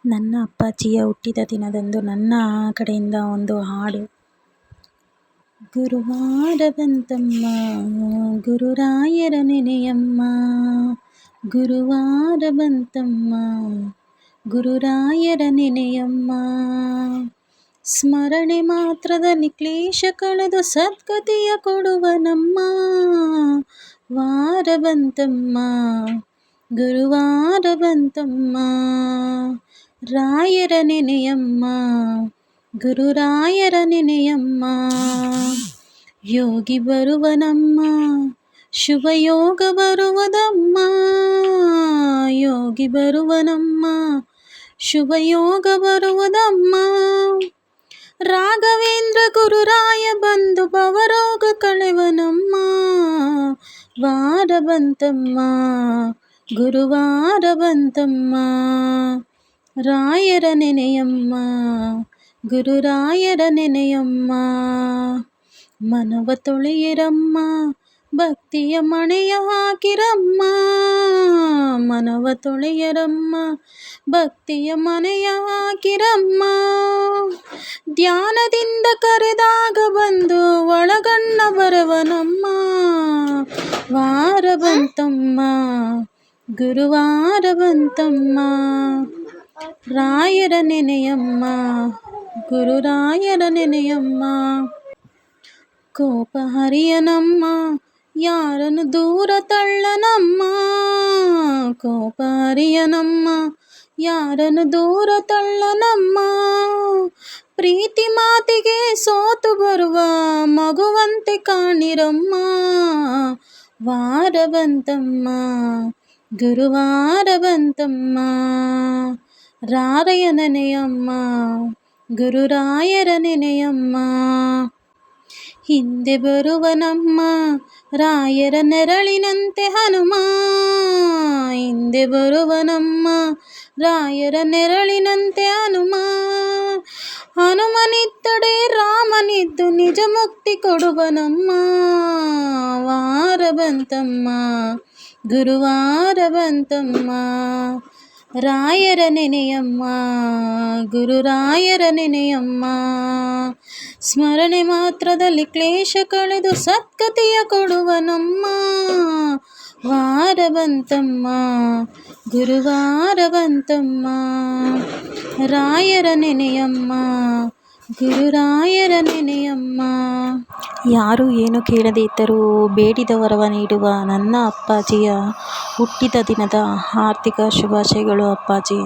ನನ್ನ ಅಪ್ಪಾಜಿಯ ಹುಟ್ಟಿದ ದಿನದಂದು ನನ್ನ ಕಡೆಯಿಂದ ಒಂದು ಹಾಡು. ಗುರುವಾರ ಬಂತಮ್ಮ ಗುರುರಾಯರ ನೆನೆಯಮ್ಮ, ಗುರುವಾರ ಬಂತಮ್ಮ ಗುರುರಾಯರ ನೆನೆಯಮ್ಮ. ಸ್ಮರಣೆ ಮಾತ್ರದಲ್ಲಿ ಕ್ಲೇಶ ಕಳೆದು ಸದ್ಗತಿಯ ಕೊಡುವನಮ್ಮ. ವಾರ ಬಂತಮ್ಮ ಗುರುವಾರ ಬಂತಮ್ಮ, ರಾಯರ ನೆನೆಯಮ್ಮ ಗುರುರಾಯರ ನೆನೆಯಮ್ಮ. ಯೋಗಿ ಬರುವನಮ್ಮ ಶುಭಯೋಗ ಬರುವುದಮ್ಮ, ಯೋಗಿ ಬರುವನಮ್ಮ ಶುಭಯೋಗ ಬರುವುದಮ್ಮ. ರಾಘವೇಂದ್ರ ಗುರುರಾಯ ಬಂದು ಭವರೋಗ ಕಳೆವನಮ್ಮ. ವಾರ ಬಂತಮ್ಮ ಗುರುವಾರ ಬಂತಮ್ಮ, ರಾಯರ ನೆನೆಯಮ್ಮ ಗುರುರಾಯರ ನೆನೆಯಮ್ಮ. ಮನವ ತೊಳೆಯಿರಮ್ಮ ಭಕ್ತಿಯ ಮಣೆಯ ಹಾಕಿರಮ್ಮ, ಮನವ ತೊಳೆಯರಮ್ಮ ಭಕ್ತಿಯ ಮನೆಯ ಹಾಕಿರಮ್ಮ. ಧ್ಯಾನದಿಂದ ಕರೆದಾಗ ಬಂದು ಒಳಗಣ್ಣ ಬರವನಮ್ಮ. ವಾರ ಬಂತಮ್ಮ ಗುರುವಾರ ಬಂತಮ್ಮ, ರಾಯರ ನೆನೆಯಮ್ಮ ಗುರುರಾಯರ ನೆನೆಯಮ್ಮ. ಕೋಪ ಹರಿಯನಮ್ಮ ಯಾರನ್ನು ದೂರ ತಳ್ಳನಮ್ಮ, ಕೋಪ ಹರಿಯನಮ್ಮ ಯಾರನ್ನು ದೂರ ತಳ್ಳನಮ್ಮ. ಪ್ರೀತಿ ಮಾತಿಗೆ ಸೋತು ಬರುವ ಮಗುವಂತೆ ಕಾಣಿರಮ್ಮ. ವಾರ ಬಂತಮ್ಮ ಗುರುವಾರ ಬಂತಮ್ಮ, ರಾಯರ ನೆನೆಯಮ್ಮ ಗುರುರಾಯರ ನೆನೆಯಮ್ಮ. ಹಿಂದೆ ಬರುವನಮ್ಮ ರಾಯರ ನೆರಳಿನಂತೆ ಹನುಮ, ಹಿಂದೆ ಬರುವನಮ್ಮ ರಾಯರ ನೆರಳಿನಂತೆ ಹನುಮ. ಹನುಮನಿದ್ದಡೆ ರಾಮನಿದ್ದು ನಿಜ ಮುಕ್ತಿ ಕೊಡುವನಮ್ಮ. ವಾರ ಬಂತಮ್ಮ ಗುರುವಾರ ಬಂತಮ್ಮ, ರಾಯರ ನೆನೆಯಮ್ಮ ಗುರುರಾಯರ ನೆನೆಯಮ್ಮ. ಸ್ಮರಣೆ ಮಾತ್ರದಲ್ಲಿ ಕ್ಲೇಶ ಕಳೆದು ಸದ್ಗತಿಯ ಕೊಡುವನಮ್ಮ. ವಾರ ಬಂತಮ್ಮ ಗುರುವಾರ ಬಂತಮ್ಮ, ರಾಯರ ನೆನೆಯಮ್ಮ ಗುರುರಾಯರ ನೆನೆಯಮ್ಮ. ಯಾರು ಏನು ಕೇಳದೇ ಇದ್ದರೂ ಬೇಡಿದ ವರವ ನೀಡುವ ನನ್ನ ಅಪ್ಪಾಜಿಯ ಹುಟ್ಟಿದ ದಿನದ ಹಾರ್ದಿಕ ಶುಭಾಶಯಗಳು ಅಪ್ಪಾಜಿ.